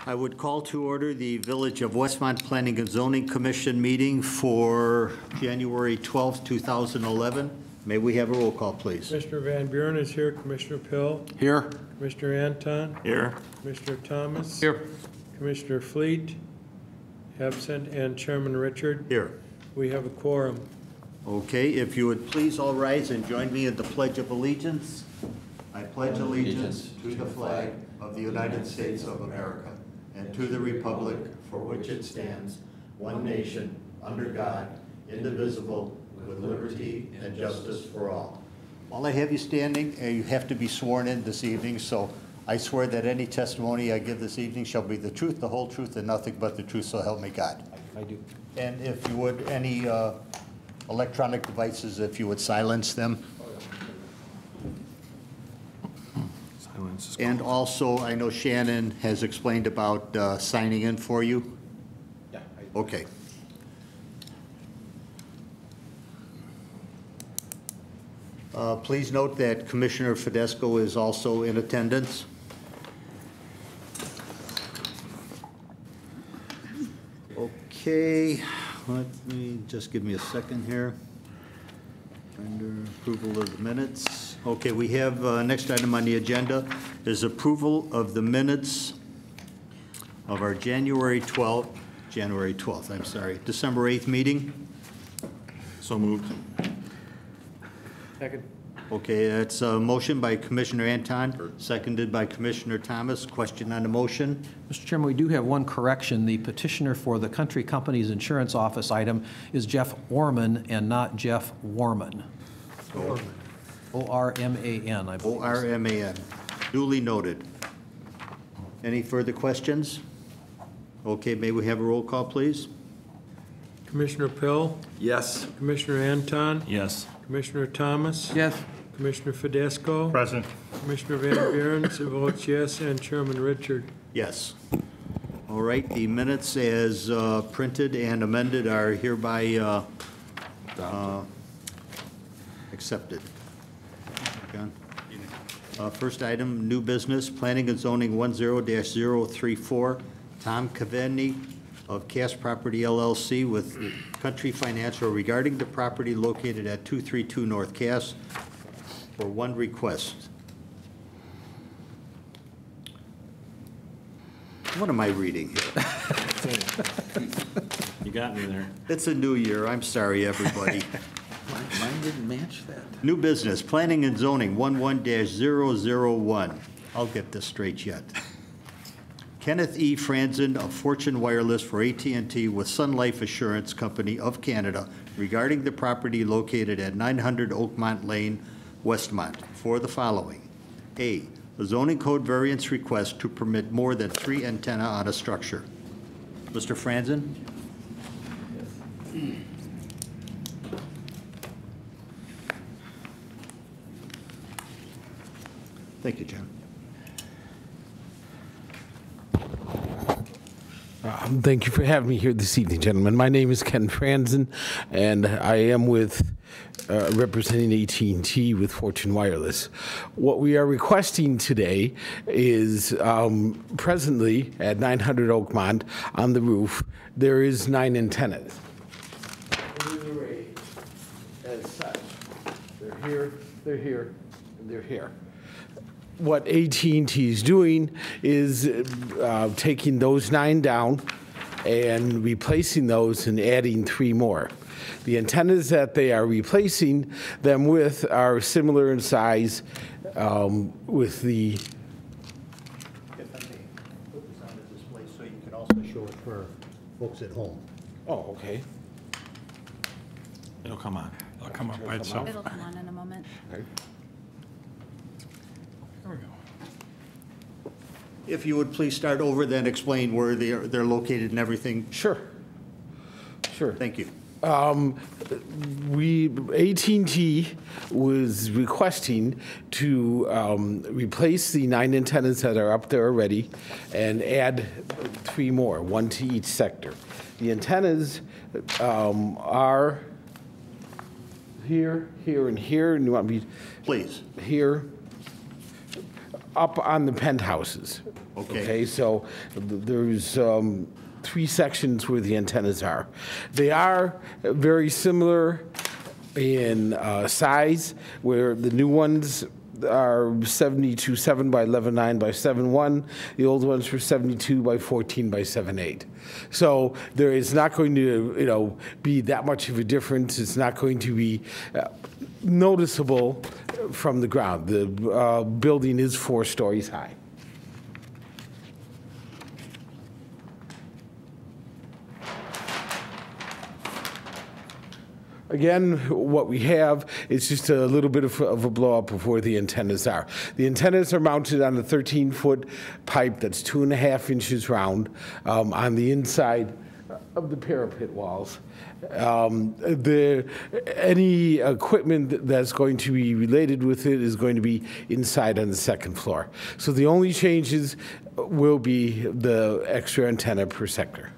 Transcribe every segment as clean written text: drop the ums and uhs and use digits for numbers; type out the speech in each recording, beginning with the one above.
I would call to order the Village of Westmont Planning and Zoning Commission meeting for January 12th, 2011. May we have a roll call, please? Commissioner Van Buren is here. Commissioner Pill? Here. Commissioner Anton? Here. Commissioner Thomas? Here. Commissioner Fleet? Absent. And Chairman Richard? Here. We have a quorum. Okay, if you would please all rise and join me in the Pledge of Allegiance. I pledge allegiance to the flag of the United States of America and to the republic for which it stands, one nation, under God, indivisible, with liberty and justice for all. While I have you standing, you have to be sworn in this evening, so I swear that any testimony I give this evening shall be the truth, the whole truth, and nothing but the truth, so help me God. I do. And if you would, any electronic devices, if you would silence them. Silence is And called. also, I know Shannon has explained about signing in for you. Yeah. Okay. Please note that Commissioner Fidesco is also in attendance. Okay, let me, just give me a second here. Under approval of the minutes. Okay, we have, next item on the agenda is approval of the minutes of our December 8th meeting. So moved. Second. Okay, that's a motion by Commissioner Anton, seconded by Commissioner Thomas. Question on the motion? Mr. Chairman, we do have one correction. The petitioner for the Country Companies Insurance Office item is Jeff Orman and not Jeff Warman. O-R-M-A-N, I believe. O-R-M-A-N. Duly noted. Any further questions? Okay, may we have a roll call, please? Commissioner Pill? Yes. Commissioner Anton? Yes. Commissioner Thomas? Yes. Commissioner Fidesco? Present. Commissioner Van Buren votes yes, and Chairman Richard. Yes. All right, the minutes as printed and amended are hereby accepted. John? First item, new business, Planning and Zoning 10-034, Tom Cavaney of Cass Property LLC with Country Financial regarding the property located at 232 North Cass for one request. What am I reading here? You got me there. It's a new year. I'm sorry, everybody. Mine didn't match that. New business, Planning and Zoning 11-001. I'll get this straight yet. Kenneth E. Franzen of Fortune Wireless for AT&T with Sun Life Assurance Company of Canada regarding the property located at 900 Oakmont Lane, Westmont, for the following. A zoning code variance request to permit more than 3 antennae on a structure. Mr. Franzen? Thank you, John. Thank you for having me here this evening, gentlemen. My name is Ken Franzen, and I am with representing AT&T with Fortune Wireless. What we are requesting today is presently at 900 Oakmont on the roof, there is 9 antennas. In the array as such. They're here, and they're here. What AT&T is doing is taking those 9 down and replacing those and adding 3 more. The antennas that they are replacing them with are similar in size with the... If I may, put this on the display so you can also show it for folks at home. Oh, okay. It'll come on. It'll come up by itself. It'll come on in a moment. Okay. There we go. If you would please start over, then explain where they're located and everything. Sure. Thank you. AT&T was requesting to replace the 9 antennas that are up there already and add 3 more, 1 to each sector. The antennas are here, here, and here, and you want me Please. here, up on the penthouses. Okay. So there's 3 sections where the antennas are. They are very similar in size, where the new ones are 72.7 by 11.9 by 7.1. The old ones were 72 by 14 by 7.8. So there is not going to, be that much of a difference. It's not going to be noticeable from the ground. The building is 4 stories high. Again, what we have is just a little bit of a blow up of where the antennas are. The antennas are mounted on a 13-foot pipe that's 2.5 inches round on the inside of the parapet walls. Any equipment that's going to be related with it is going to be inside on the 2nd floor. So the only changes will be the extra antenna per sector.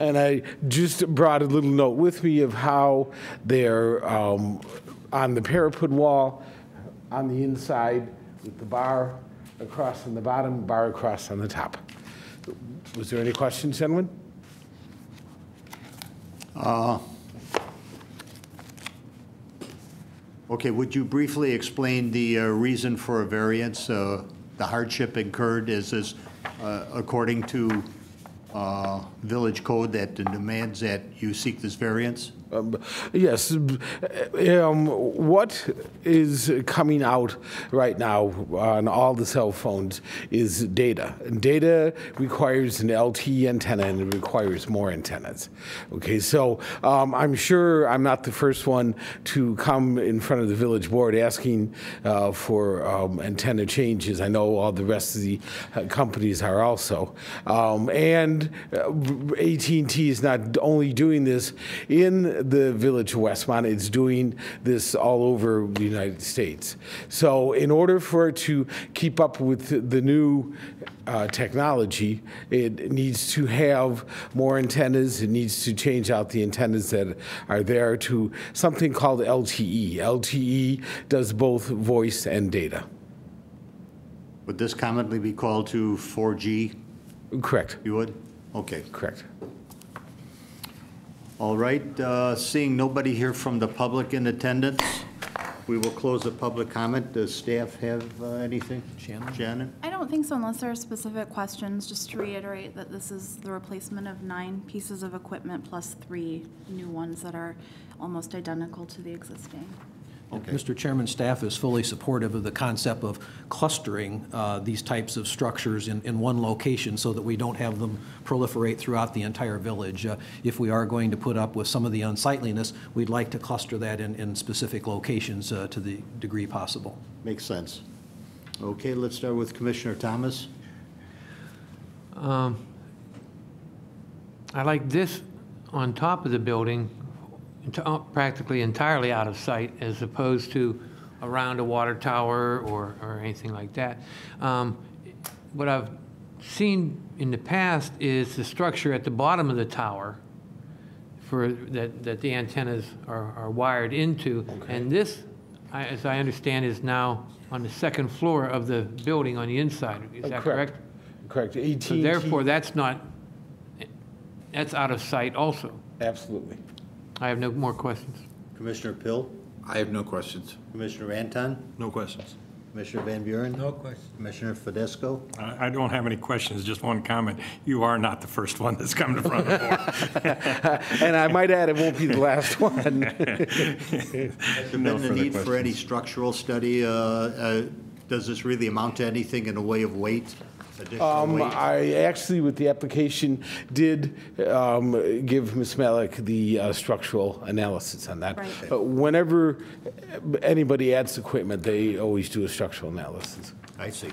And I just brought a little note with me of how they're on the parapet wall, on the inside, with the bar across on the bottom, bar across on the top. Was there any questions, gentlemen? Okay, would you briefly explain the reason for a variance? The hardship incurred is according to village code that demands that you seek this variance? Yes. What is coming out right now on all the cell phones is data. And data requires an LTE antenna, and it requires more antennas. Okay, so I'm sure I'm not the first one to come in front of the village board asking for antenna changes. I know all the rest of the companies are also. And AT&T is not only doing this in the village of Westmont, it's doing this all over the United States. So in order for it to keep up with the new technology, it needs to have more antennas. It needs to change out the antennas that are there to something called LTE. LTE does both voice and data. Would this commonly be called to 4G? Correct. You would? Okay. Correct. All right, seeing nobody here from the public in attendance, we will close the public comment. Does staff have anything? Shannon? I don't think so unless there are specific questions. Just to reiterate that this is the replacement of 9 pieces of equipment plus 3 new ones that are almost identical to the existing. Okay. Mr. Chairman, staff is fully supportive of the concept of clustering these types of structures in one location so that we don't have them proliferate throughout the entire village. If we are going to put up with some of the unsightliness, we'd like to cluster that in specific locations to the degree possible. Makes sense. Okay, let's start with Commissioner Thomas. I like this on top of the building, practically entirely out of sight, as opposed to around a water tower or anything like that. What I've seen in the past is the structure at the bottom of the tower that the antennas are wired into. Okay. And this, as I understand, is now on the 2nd floor of the building on the inside. Is that correct? Correct. AT&T. So therefore, that's out of sight also. Absolutely. I have no more questions. Commissioner Pill? I have no questions. Commissioner Anton? No questions. Commissioner Van Buren? No question. Commissioner Fidesco? I don't have any questions, just one comment. You are not the first one that's come to front of the board. And I might add, it won't be the last one. Has there been the need for any structural study? Does this really amount to anything in the way of weight? I actually, with the application, did give Ms. Malik the structural analysis on that. Right. Whenever anybody adds equipment, they always do a structural analysis. I see.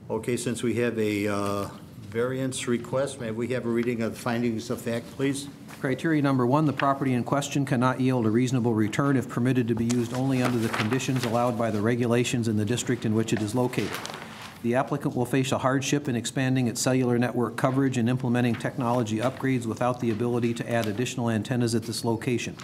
Okay, since we have a variance request, may we have a reading of the findings of fact, please? Criteria number 1, the property in question cannot yield a reasonable return if permitted to be used only under the conditions allowed by the regulations in the district in which it is located. The applicant will face a hardship in expanding its cellular network coverage and implementing technology upgrades without the ability to add additional antennas at this location.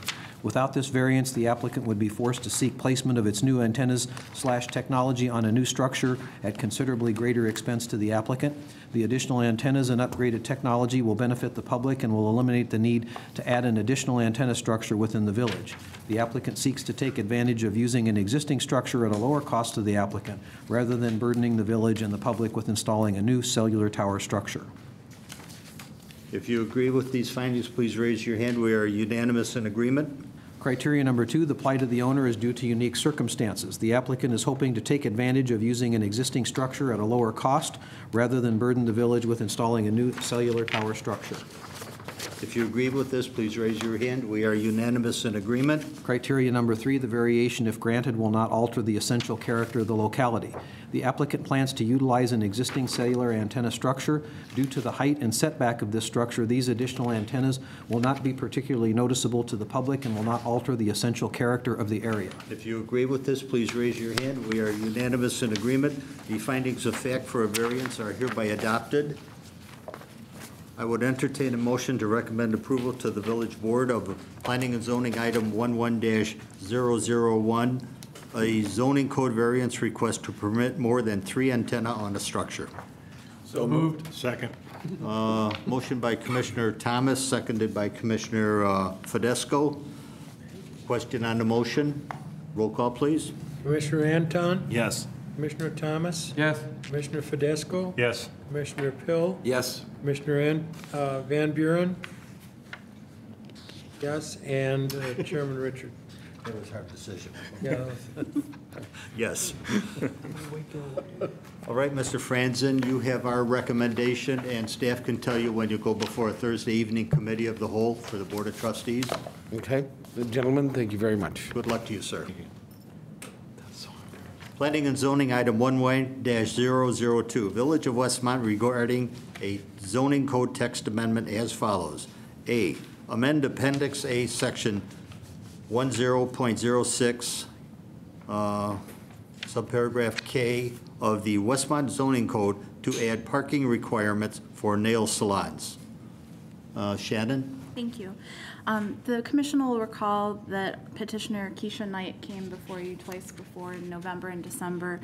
Without this variance, the applicant would be forced to seek placement of its new antennas/technology on a new structure at considerably greater expense to the applicant. The additional antennas and upgraded technology will benefit the public and will eliminate the need to add an additional antenna structure within the village. The applicant seeks to take advantage of using an existing structure at a lower cost to the applicant, rather than burdening the village and the public with installing a new cellular tower structure. If you agree with these findings, please raise your hand. We are unanimous in agreement. Criteria number 2, the plight of the owner is due to unique circumstances. The applicant is hoping to take advantage of using an existing structure at a lower cost rather than burden the village with installing a new cellular tower structure. If you agree with this, please raise your hand. We are unanimous in agreement. Criteria number 3, the variation, if granted, will not alter the essential character of the locality. The applicant plans to utilize an existing cellular antenna structure. Due to the height and setback of this structure, these additional antennas will not be particularly noticeable to the public and will not alter the essential character of the area. If you agree with this, please raise your hand. We are unanimous in agreement. The findings of fact for a variance are hereby adopted. I would entertain a motion to recommend approval to the Village Board of Planning and Zoning Item 11-001, a zoning code variance request to permit more than 3 antenna on a structure. So moved. Second. Motion by Commissioner Thomas, seconded by Commissioner Fidesco. Question on the motion. Roll call, please. Commissioner Anton? Yes. Commissioner Thomas? Yes. Commissioner Fidesco? Yes. Commissioner Pill? Yes. Commissioner Van Buren? Yes, and Chairman Richard? That was our decision. Yeah. Yes. All right, Mr. Franzen, you have our recommendation, and staff can tell you when you go before a Thursday evening committee of the whole for the Board of Trustees. Okay, gentlemen, thank you very much. Good luck to you, sir. Planning and Zoning Item 11-002, Village of Westmont regarding a zoning code text amendment as follows. A, amend Appendix A, Section 10.06, subparagraph K of the Westmont zoning code to add parking requirements for nail salons. Shannon? Thank you. The commission will recall that petitioner Keisha Knight came before you twice before in November and December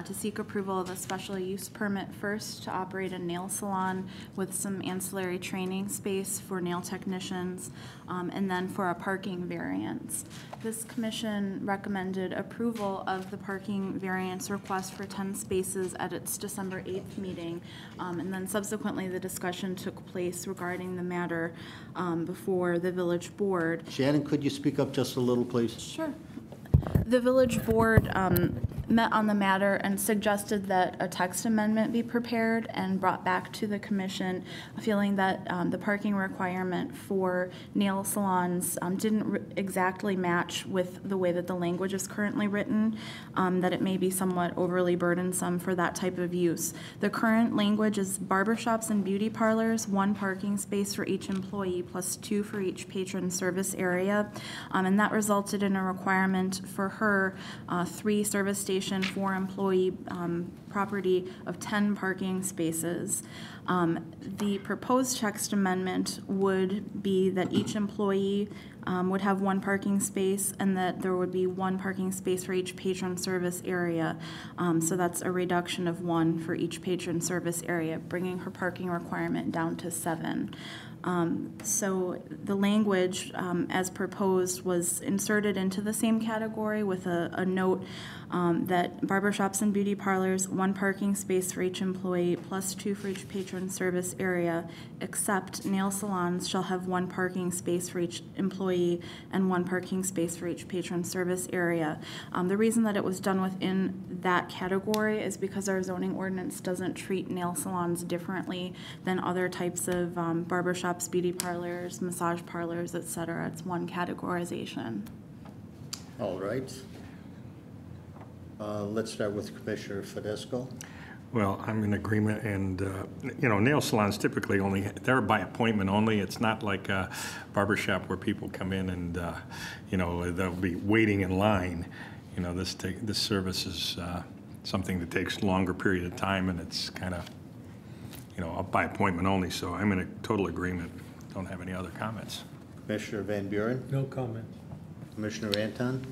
to seek approval of a special use permit first to operate a nail salon with some ancillary training space for nail technicians, and then for a parking variance. This commission recommended approval of the parking variance request for 10 spaces at its December 8th meeting, and then subsequently the discussion took place regarding the matter before the village board. Shannon, could you speak up just a little, please? Sure. The village board met on the matter and suggested that a text amendment be prepared and brought back to the commission, feeling that the parking requirement for nail salons didn't exactly match with the way that the language is currently written, that it may be somewhat overly burdensome for that type of use. The current language is barbershops and beauty parlors, 1 parking space for each employee plus 2 for each patron service area, and that resulted in a requirement for her 3 service station, 4 employee property of 10 parking spaces. The proposed text amendment would be that each employee would have 1 parking space and that there would be 1 parking space for each patron service area. So that's a reduction of 1 for each patron service area, bringing her parking requirement down to 7. So the language as proposed was inserted into the same category with a note that barbershops and beauty parlors, 1 parking space for each employee plus 2 for each patron service area, except nail salons shall have 1 parking space for each employee and 1 parking space for each patron service area. The reason that it was done within that category is because our zoning ordinance doesn't treat nail salons differently than other types of barbershops, beauty parlors, massage parlors, etc. It's one categorization. All right. Let's start with Commissioner Fidesco. Well, I'm in agreement, and, nail salons typically they're by appointment only. It's not like a barbershop where people come in and, they'll be waiting in line. This service is something that takes a longer period of time, and it's kind of, by appointment only, so I'm in a total agreement. Don't have any other comments. Commissioner Van Buren. No comment. Commissioner Anton?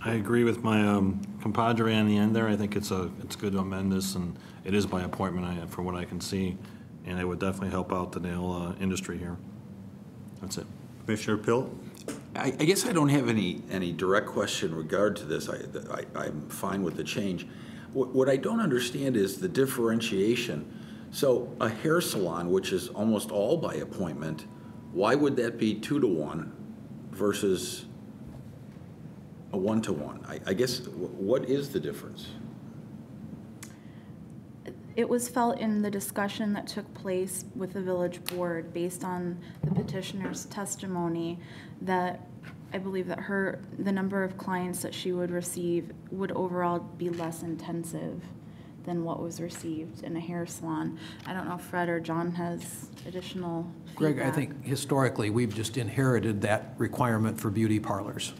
I agree with my compadre on the end there. I think it's good to amend this, and it is by appointment, from what I can see, and it would definitely help out the nail industry here. That's it. Commissioner Pill? I guess I don't have any direct question in regard to this. I'm fine with the change. What I don't understand is the differentiation. So a hair salon, which is almost all by appointment, why would that be 2-to-1 versus a 1-to-1? I guess, what is the difference? It was felt in the discussion that took place with the village board based on the petitioner's testimony that I believe that the number of clients that she would receive would overall be less intensive than what was received in a hair salon. I don't know if Fred or John has additional Greg, I feedback. think historically, we've just inherited that requirement for beauty parlors.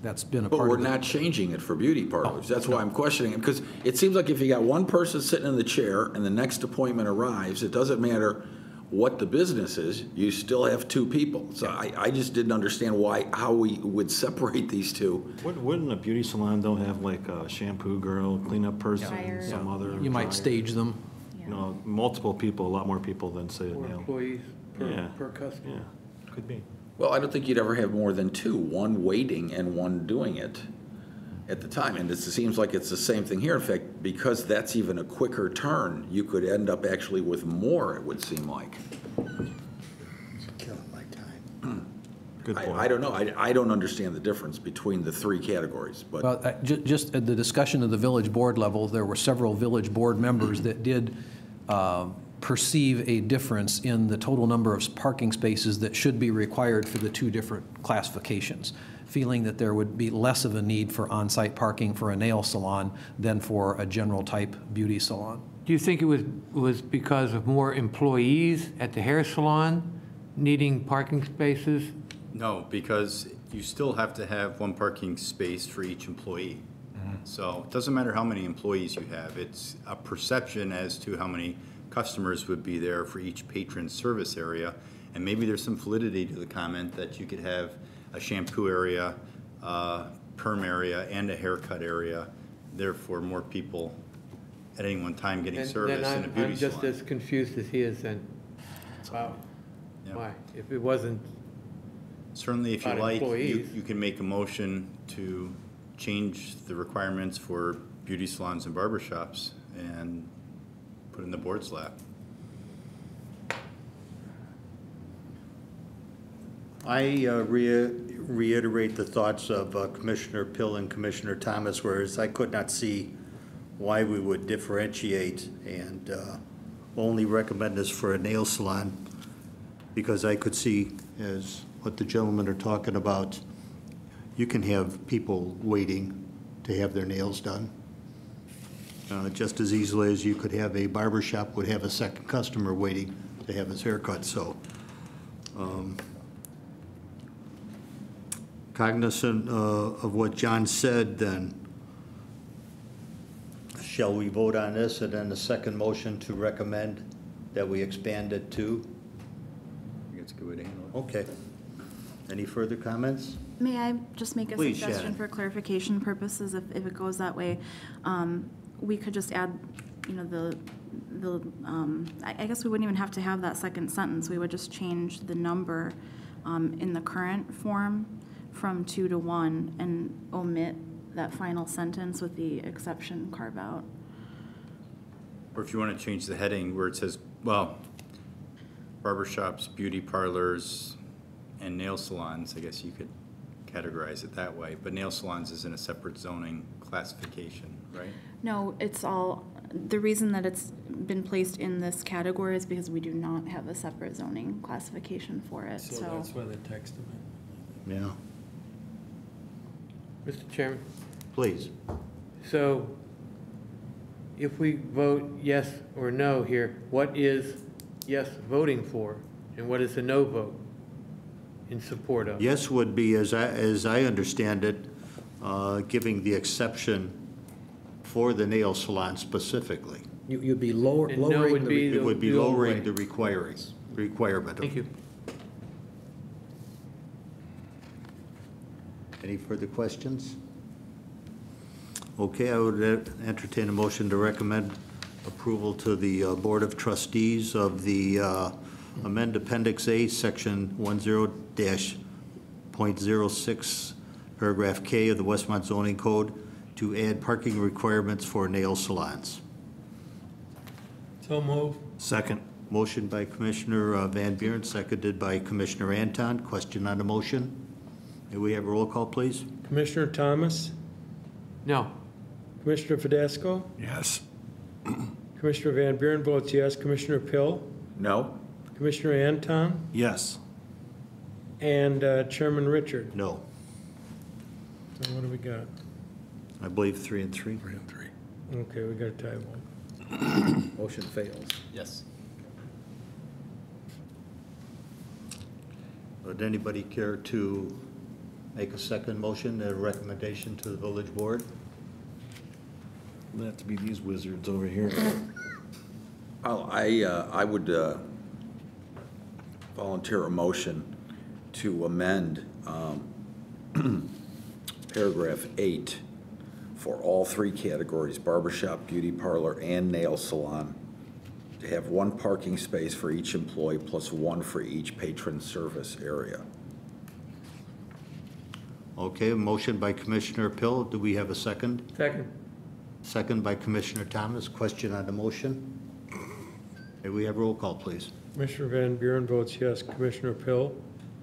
That's been a But part we're of it. not changing it for beauty parlors. That's why I'm questioning it, because it seems like if you got one person sitting in the chair and the next appointment arrives, it doesn't matter what the business is, you still have 2 people. So I just didn't understand how we would separate these two. Wouldn't a beauty salon don't have like a shampoo girl, cleanup person, Dryer. some other? You might dryer? stage them. Yeah. You know, multiple people, a lot more people than say a More nail. employees Yeah. per customer. Yeah, could be. Well, I don't think you'd ever have more than 2, one waiting and one doing it at the time. And it seems like it's the same thing here. In fact, because that's even a quicker turn, you could end up actually with more, it would seem like. Killing my time. Good point. I don't know. I don't understand the difference between the 3 categories, but. Well, just at the discussion of the village board level, there were several village board members that did perceive a difference in the total number of parking spaces that should be required for the 2 different classifications, feeling that there would be less of a need for on-site parking for a nail salon than for a general type beauty salon. Do you think it was because of more employees at the hair salon needing parking spaces? No, because you still have to have 1 parking space for each employee. So it doesn't matter how many employees you have. It's a perception as to how many customers would be there for each patron service area. And maybe there's some validity to the comment that you could have a shampoo area, perm area, and a haircut area. Therefore, more people at any one time getting service in a beauty I'm just salon. as confused as he is then. Wow. Yeah. Why? If it wasn't, Certainly, if you about like, employees. you can make a motion to change the requirements for beauty salons and barbershops and put it in the board's lap. I reiterate the thoughts of Commissioner Pill and Commissioner Thomas, whereas I could not see why we would differentiate and only recommend this for a nail salon, because I could see, as what the gentlemen are talking about, you can have people waiting to have their nails done. Just as easily as you could have a barber shop would have a second customer waiting to have his hair cut. So cognizant of what John said, then shall we vote on this and then the second motion to recommend that we expand it to? I think it's a good way to handle it. Okay. Any further comments? May I just make a Please, suggestion Shannon. for clarification purposes, if it goes that way? We could just add, you know, I guess we wouldn't even have to have that second sentence. We would just change the number in the current form from 2 to 1 and omit that final sentence with the exception carve out. Or if you want to change the heading where it says, well, barbershops, beauty parlors, and nail salons, I guess you could categorize it that way. But nail salons is in a separate zoning classification, right? No, it's all, the reason that it's been placed in this category is because we do not have a separate zoning classification for it, So so. that's why the text amendment. Yeah, Mr. Chairman, please. so if we vote yes or no here, what is yes voting for? And what is the no vote in support of? Yes would be, as I understand it, giving the exception for the nail salon specifically. You'd be lowering And no would be the, It would be the old lowering way. the requirement. Thank you. Any further questions? Okay, I would entertain a motion to recommend approval to the Board of Trustees of the amend Appendix A, Section 10-.06, Paragraph K of the Westmont zoning code to add parking requirements for nail salons. So move. Second. Motion by Commissioner Van Buren, seconded by Commissioner Anton. Question on the motion? May we have a roll call, please? Commissioner Thomas, No. Commissioner Fidesco, Yes. Commissioner Van Buren votes yes, Commissioner Pill, No? Commissioner Anton, Yes. and Chairman Richard. No. So what do we got? I believe 3 and 3. 3 and 3. Okay, we got a tie vote. Motion fails. Yes. Would anybody care to make a second motion, a recommendation to the village board? It'll have to be these wizards over here. I would volunteer a motion to amend paragraph 8 for all three categories, barbershop, beauty parlor, and nail salon, to have one parking space for each employee plus one for each patron service area. Okay, a motion by Commissioner Pill. Do we have a second? Second. Second by Commissioner Thomas. Question on the motion? May we have roll call, please? Commissioner Van Buren votes yes, Commissioner Pill,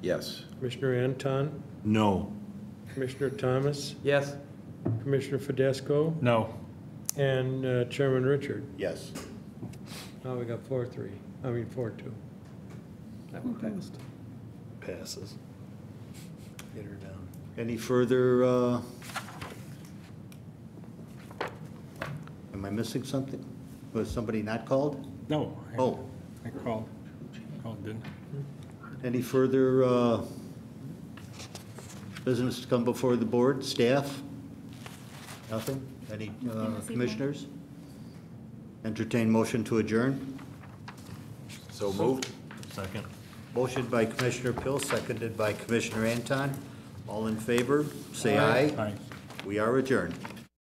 Yes. Commissioner Anton, No. Commissioner Thomas, Yes. Commissioner Fidesco, No. and Chairman Richard. Yes. Now we got 4-3, 4-2. That one passed. Passes. Get her down. Any further, am I missing something? Was somebody not called? No. Oh, I called, didn't I? any further business to come before the board? Staff? Nothing? Any commissioners? Entertain motion to adjourn? So moved? Second. Motion by Commissioner Pill, seconded by Commissioner Anton. All in favor, say aye. Aye. We are adjourned.